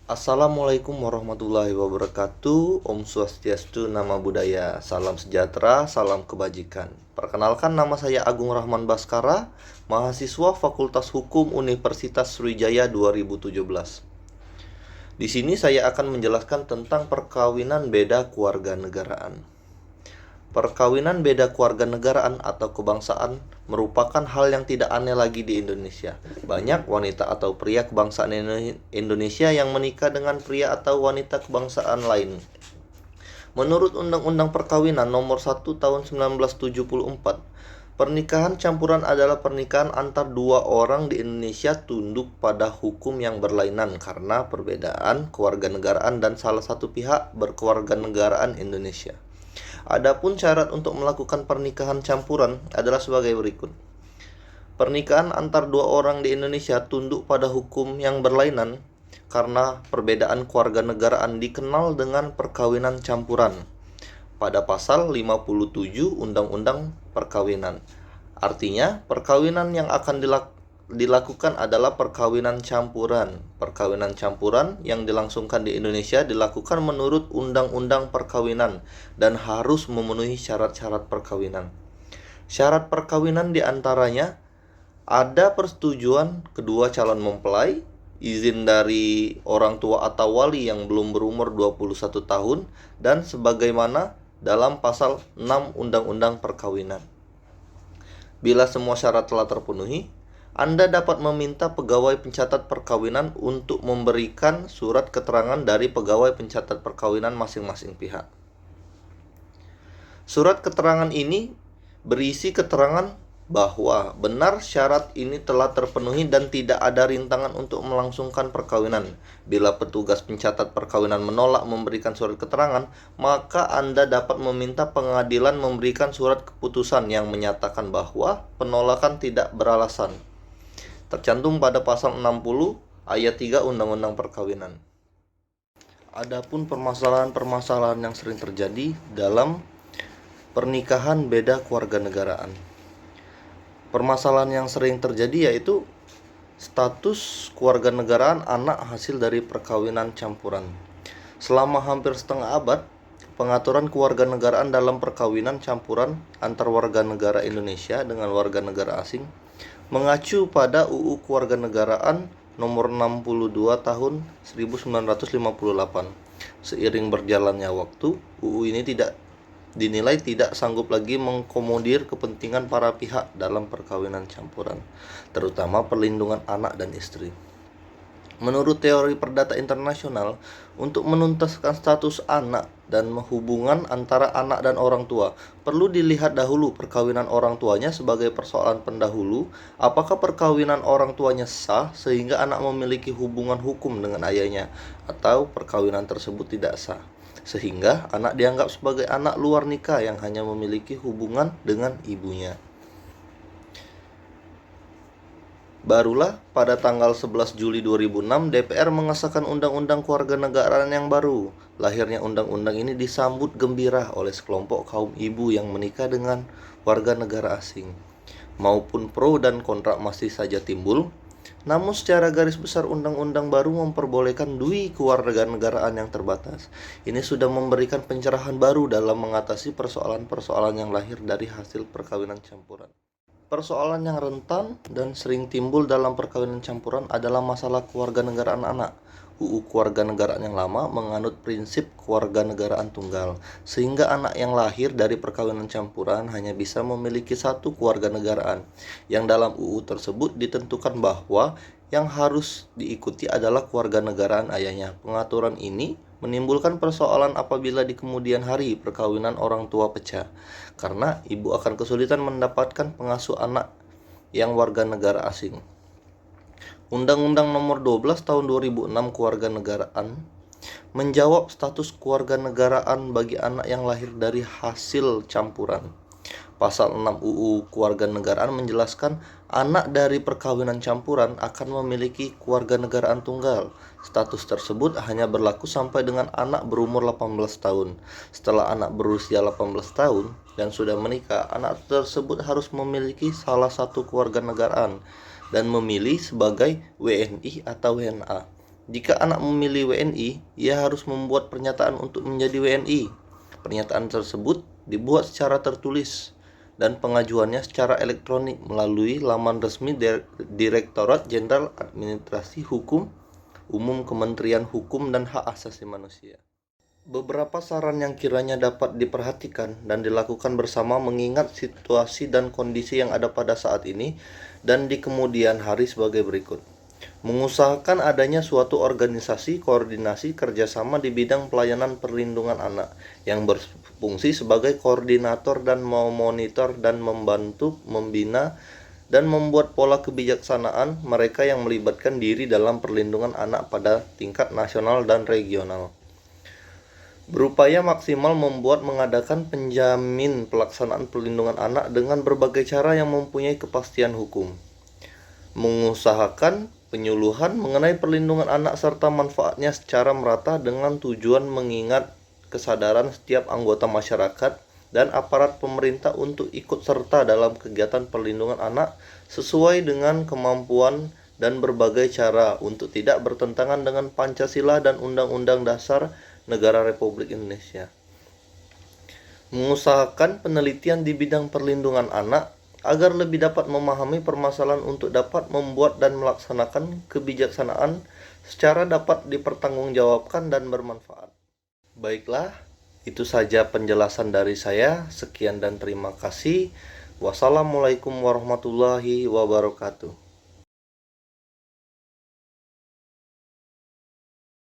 Assalamualaikum warahmatullahi wabarakatuh. Om Swastiastu, Nama Budaya, salam sejahtera, salam kebajikan. Perkenalkan, nama saya Agung Rahman Baskara, mahasiswa Fakultas Hukum Universitas Sriwijaya 2017. Di sini saya akan menjelaskan tentang perkawinan beda kewarganegaraan. Perkawinan beda kewarganegaraan atau kebangsaan merupakan hal yang tidak aneh lagi di Indonesia. Banyak wanita atau pria kebangsaan Indonesia yang menikah dengan pria atau wanita kebangsaan lain. Menurut Undang-Undang Perkawinan Nomor 1 Tahun 1974, pernikahan campuran adalah pernikahan antar dua orang di Indonesia tunduk pada hukum yang berlainan karena perbedaan kewarganegaraan dan salah satu pihak berkewarganegaraan Indonesia. Adapun syarat untuk melakukan pernikahan campuran adalah sebagai berikut. Pernikahan antar dua orang di Indonesia tunduk pada hukum yang berlainan karena perbedaan kewarganegaraan dikenal dengan perkawinan campuran pada pasal 57 Undang-Undang Perkawinan. Artinya, perkawinan yang akan dilakukan adalah perkawinan campuran. Perkawinan campuran yang dilangsungkan di Indonesia dilakukan menurut Undang-Undang Perkawinan dan harus memenuhi syarat-syarat perkawinan. Syarat perkawinan diantaranya ada persetujuan kedua calon mempelai, izin dari orang tua atau wali yang belum berumur 21 tahun, dan sebagaimana dalam pasal 6 Undang-Undang Perkawinan. Bila semua syarat telah terpenuhi, Anda dapat meminta pegawai pencatat perkawinan untuk memberikan surat keterangan dari pegawai pencatat perkawinan masing-masing pihak. Surat keterangan ini berisi keterangan bahwa benar syarat ini telah terpenuhi dan tidak ada rintangan untuk melangsungkan perkawinan. Bila petugas pencatat perkawinan menolak memberikan surat keterangan, maka Anda dapat meminta pengadilan memberikan surat keputusan yang menyatakan bahwa penolakan tidak beralasan, tercantum pada pasal 60 ayat 3 Undang-Undang Perkawinan. Adapun permasalahan-permasalahan yang sering terjadi dalam pernikahan beda kewarganegaraan. Permasalahan yang sering terjadi yaitu status kewarganegaraan anak hasil dari perkawinan campuran. Selama hampir setengah abad, pengaturan kewarganegaraan dalam perkawinan campuran antar warga negara Indonesia dengan warga negara asing mengacu pada UU Kewarganegaraan Nomor 62 Tahun 1958. Seiring berjalannya waktu, UU ini dinilai tidak sanggup lagi mengakomodir kepentingan para pihak dalam perkawinan campuran, terutama perlindungan anak dan istri. Menurut teori perdata internasional, untuk menuntaskan status anak dan hubungan antara anak dan orang tua, perlu dilihat dahulu perkawinan orang tuanya sebagai persoalan pendahulu. Apakah perkawinan orang tuanya sah sehingga anak memiliki hubungan hukum dengan ayahnya, atau perkawinan tersebut tidak sah sehingga anak dianggap sebagai anak luar nikah yang hanya memiliki hubungan dengan ibunya. Barulah pada tanggal 11 Juli 2006 DPR mengesahkan Undang-Undang Kewarganegaraan yang baru. Lahirnya undang-undang ini disambut gembira oleh sekelompok kaum ibu yang menikah dengan warga negara asing. Maupun pro dan kontra masih saja timbul. Namun secara garis besar undang-undang baru memperbolehkan dui kewarganegaraan yang terbatas. Ini sudah memberikan pencerahan baru dalam mengatasi persoalan-persoalan yang lahir dari hasil perkawinan campuran. Persoalan yang rentan dan sering timbul dalam perkawinan campuran adalah masalah kewarganegaraan anak. UU Kewarganegaraan yang lama menganut prinsip kewarganegaraan tunggal, sehingga anak yang lahir dari perkawinan campuran hanya bisa memiliki satu kewarganegaraan. Yang dalam UU tersebut ditentukan bahwa yang harus diikuti adalah kewarganegaraan ayahnya. Pengaturan ini menimbulkan persoalan apabila di kemudian hari perkawinan orang tua pecah, karena ibu akan kesulitan mendapatkan pengasuh anak yang warga negara asing. Undang-Undang Nomor 12 Tahun 2006 Kewarganegaraan menjawab status kewarganegaraan bagi anak yang lahir dari hasil campuran. Pasal 6 UU Kewarganegaraan menjelaskan anak dari perkawinan campuran akan memiliki kewarganegaraan tunggal. Status tersebut hanya berlaku sampai dengan anak berumur 18 tahun. Setelah anak berusia 18 tahun dan sudah menikah, anak tersebut harus memiliki salah satu kewarganegaraan dan memilih sebagai WNI atau WNA. Jika anak memilih WNI, ia harus membuat pernyataan untuk menjadi WNI. Pernyataan tersebut dibuat secara tertulis dan pengajuannya secara elektronik melalui laman resmi Direktorat Jenderal Administrasi Hukum Umum Kementerian Hukum dan Hak Asasi Manusia. Beberapa saran yang kiranya dapat diperhatikan dan dilakukan bersama mengingat situasi dan kondisi yang ada pada saat ini dan di kemudian hari sebagai berikut. Mengusahakan adanya suatu organisasi koordinasi kerjasama di bidang pelayanan perlindungan anak yang berfungsi sebagai koordinator dan memonitor dan membantu membina dan membuat pola kebijaksanaan mereka yang melibatkan diri dalam perlindungan anak pada tingkat nasional dan regional. Berupaya maksimal mengadakan penjamin pelaksanaan perlindungan anak dengan berbagai cara yang mempunyai kepastian hukum. Mengusahakan penyuluhan mengenai perlindungan anak serta manfaatnya secara merata dengan tujuan mengingat kesadaran setiap anggota masyarakat dan aparat pemerintah untuk ikut serta dalam kegiatan perlindungan anak sesuai dengan kemampuan dan berbagai cara untuk tidak bertentangan dengan Pancasila dan Undang-Undang Dasar Negara Republik Indonesia. Mengusahakan penelitian di bidang perlindungan anak agar lebih dapat memahami permasalahan untuk dapat membuat dan melaksanakan kebijaksanaan secara dapat dipertanggungjawabkan dan bermanfaat. Baiklah, itu saja penjelasan dari saya. Sekian dan terima kasih. Wassalamualaikum warahmatullahi wabarakatuh.